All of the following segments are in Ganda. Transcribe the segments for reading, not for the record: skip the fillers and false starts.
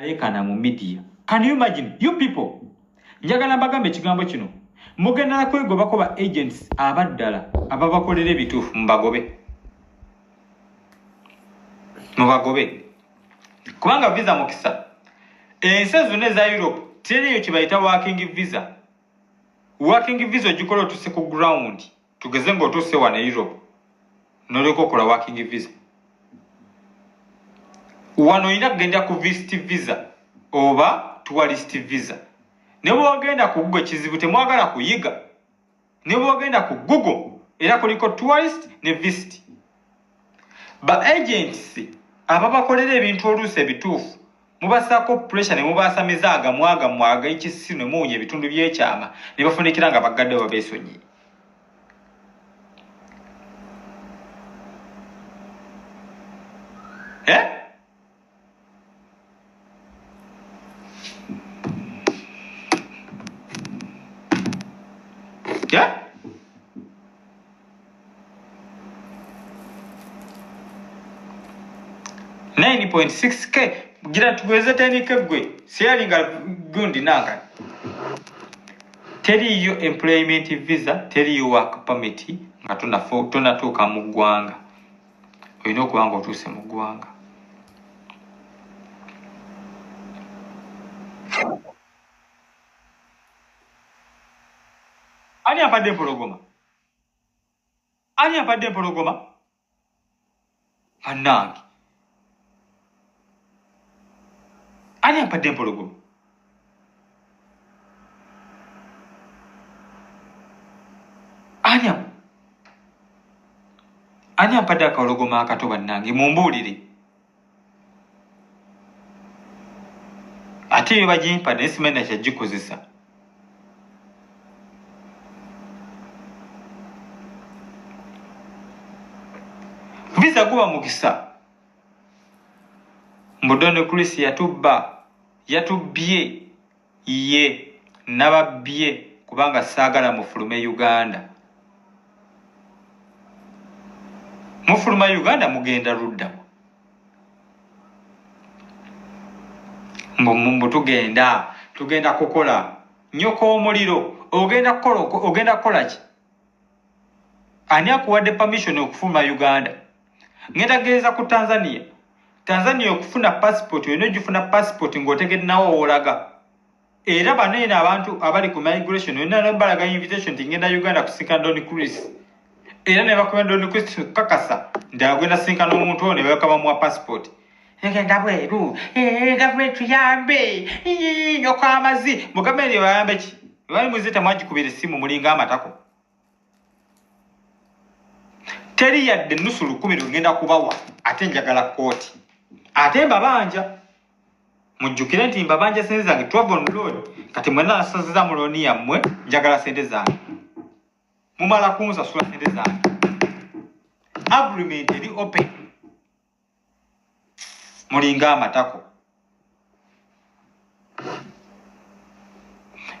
Lekana mu media. Can you imagine? You people. Njagala mbagambe ekigambo kino. Mugenda na kwegobako ba agents abaddala ababakolera ebituufu mubagobe. Mubagobe. Kubanga visa mukisa. Ensi zonna eza Europe teriyo kibayita working visa. Working visa ogikola otuse ku ground. Tugeze ng'otuse wano Europe. Noleko kola working visa. Wano oyina kugenda ku visit visa oba tourist visa. Ne bwogenda ku Google kizibu temwagala kuyiga. Ne bwogenda ku Google era kuliko tourist ne visit. Ba agents ababakolera ebintu oluusi ebituufu mubasaako pressure ne mubasamiza mwaga ekisiru ne muwunya ebitundu by'ekyama ne bafunikira nga bagadde babeesonyi. Yeah? 9.6K gira tuweze tenike gwe siyalinga gundi nanga teriyo employment visa teriyo work permit nga tunatuuka mu ggwanga olina okubanga otuuse mu ggwanga. Ani apadde empologoma? Ani apadde empologoma? Anange. Ani apadde empologoma? Ani apadde akalogoma akato bannange mumbuulire. Ate yo bagimpadde nsimanyi kyagikozesa. Visa guba mukisa. Mbudone Chris yatubbye ye nababbye kubanga saagala mufulume Uganda. Mufuluma Uganda mugenda ludda. Mbumbu tugenda kukola nyoko omuliro ogenda kukola ki? Ani akuwadde permission okufuluma Uganda? Ngenda ku Tanzania okufuna passport olina ogifuna passport ng'otegedde nawo olaga. Era banene abantu abali ku migration olina nebalaga invitation nti ngenda Uganda kusinkana Don Chris. Era ne bakuba Don Chris kakasa nti agenda sinkana omuntu ono ne bakabamuwa passport. Ngenda bweru gavumenti tuyambe nyoko amazi mugambeni bayambe ki? Bali muzita mwagikubira essimu mulinga amatako. Teri yadde nusu 10 ngenda kubawa ate njagala kooti. Ate mbabanja mujjukire nti mbabanja sente zange Twavon Road kati mwena nasaziza mu looni yammwe njagala sente zange. Mumala kunsasula sente zange. Agreement eri open. Mulinga amatako.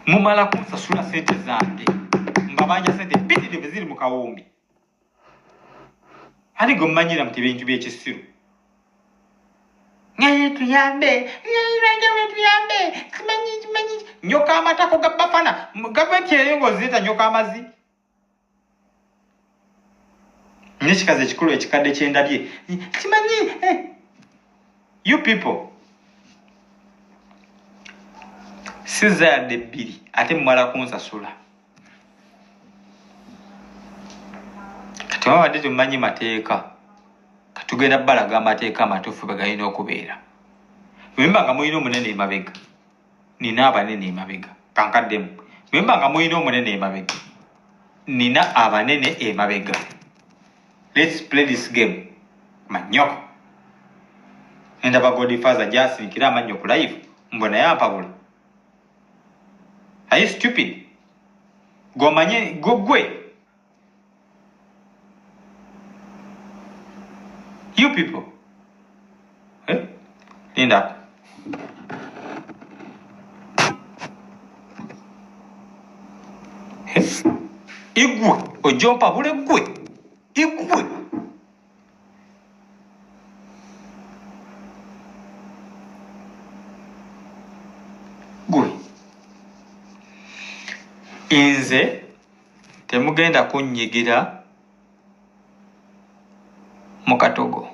Mumala kunsasula sente zange. Mbabanja sente pitirivu ziri mu kawumbi. Ani gommanyira muti bintu by'ekisiru. Ngaye tuyambe. Kimanyi. Nyoka amatako gabbafana. Gavumenti eyo ng'oziyita nyoka amazi. N'ekikazi ekikulu ekikadde ky'endabye. Kimanyi. You people. Sizza yadde 2 ate mumala kunsasula. Tumabadde tumanyi mateeka. Katugenda balaga amateeka amatuufu begalina okubeera. Mwemba nga mulina omunene emabega. Nina abanene emabega. Kankaddemu. Mwemba nga mulina omunene emabega. Nina abanene emabega. Let's play this game. Manyoko. Ndaba Godfather Justin amanyo ku live. Mbona yampabula. Are you stupid? Gomanye gogwe. You people. Linda. Igwe. Ojompa bule gwe. Igwe. gwe inze temugenda kunnyigira mu katogo.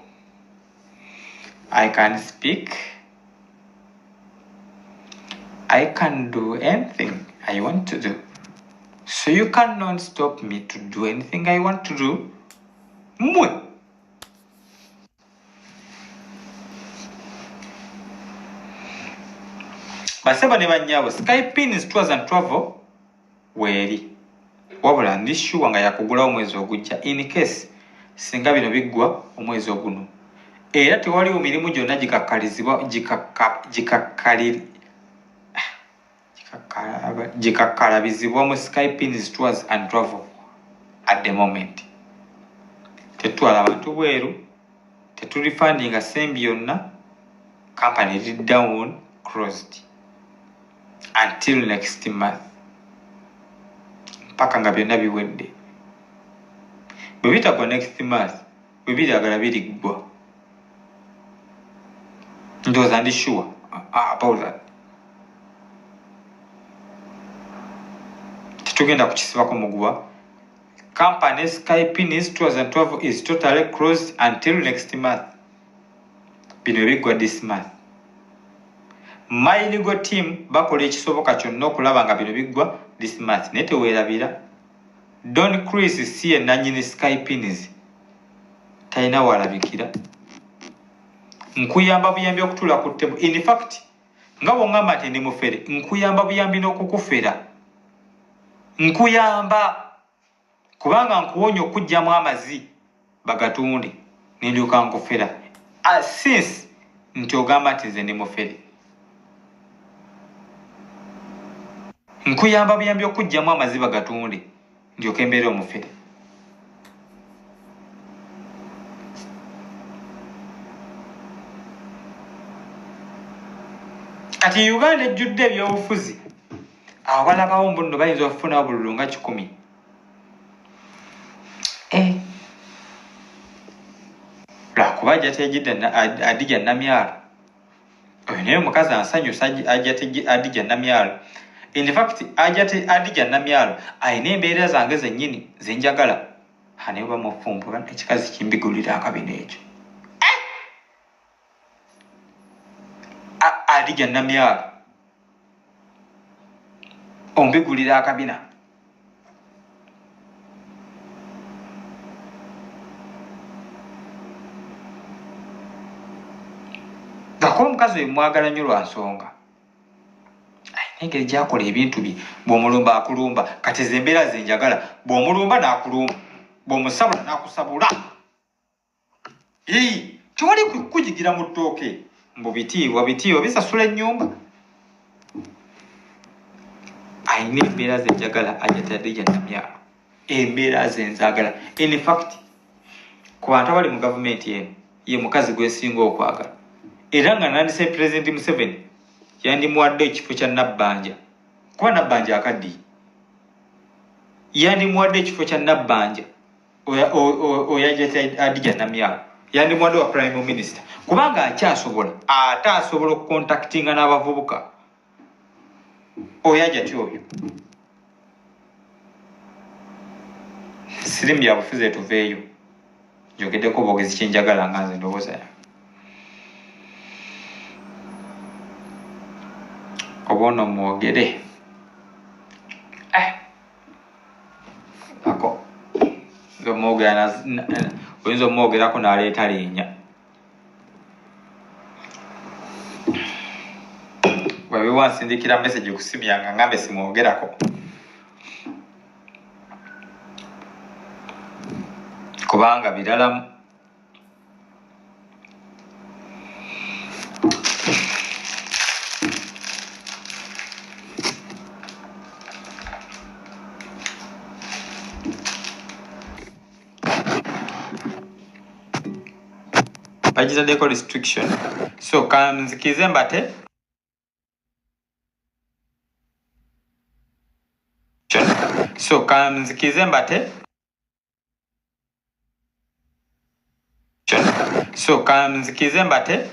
I can speak, I can do anything I want to do, so you cannot stop me to do anything I want to do. Mwe baseba ne banyaabo Skypins Tours and Travel weeri wabula ndi sure nga yakugulawo omwezi ogujja in case singa bino biggwa omwezi oguno, era tewaliwo mirimu gyonna gikakkalabizibwa mu Skypins Tours and Travel at the moment. Tetwala abantu bweru, tetulifandinga sembi yonna, company is down, closed until next month. Mpaka nga byonna biwedde. Bwe bitagwa next month, bwe biragala biriggwa. Ndowooza ndi sure about that. Tetugenda kukisibako muguwa. Company Skypins Tours and Travel is totally closed until next month. Bino biggwa this month. My legal team bakola ekisoboka kyonna okulaba nga bino biggwa this month. Naye teweerabira. Don Chris si ye nannyini Skypins. Talina walabikira. Nkuyamba buyambi okutuula ku ttebo. In fact, nga bw'oŋŋamba nti ndi mufere, nkuyamba buyambi n'okukufera. Nkuyamba kubanga nkuwonya okuggyamu amazi bagatunde ne ndyoka nkufera. Since nti ogamba nti nze ndi mufere. Nkuyamba buyambi okuggyamu amazi bagatunde ndyoka embeera omufere. Kati Uganda ejjudde ebyobufuzi. Abalabawo mbu nno bayinza okufunawo bululu nga 10. Lwakuba Ajjati ejjidde Adija Namyalo. Oyo naye omukazi ansanyusa Ajjati Adija Namyalo. In fact, Ajjati Adija Namyalo ayina embeera zange zennyini zenjagala. Naye bamufumbula ekikazi kimbigulira akabina ekyo. Adija Namyalo ombigulira akabina. Gakuba omukazi oyo mwagala nnyo lwa nsonga ayina engeri gy'akola ebintu bye. Bw'omulumba akulumba. Kati ze embeera ze njagala. Bw'omulumba n'akulumba, bw'omusabula n'akusabula. Tewali kukujigira mu ttooke. Mbu bitiibwa bisasula ennyumba. Ayina embeera ze njagala Ajjati Adija Namyalo. Embeera ze nzaagala. In fact, ku bantu abali mu gavumenti eno ye mukazi gwe nsinga okwagala. Era nga nandise President Museveni yandimuwadde ekifo kya Nabbanja. Kuba Nabbanja akaddiye. Yandimuwadde ekifo kya Nabbanja oyo Ajjati Adija Namyalo. Yandimuwadde wa Prime Minister. Kubanga akyasobola. Ate asobola okukontaktinga n'abavubuka. Oyo Ajjati oyo. Sirimu ya bufuzi etuveeyo. Njogeddeko bwogezi kyenjagala nga nze ndowooza yange. Oba ono mwogere. Ako. Oyinza omwogerako n'aleeta linnya. Bwe wansindikira message ku simu yange ngambe simwogerako. Kubanga birala bagitaddeko restriction. So kanzikize mbate kanzikize mbate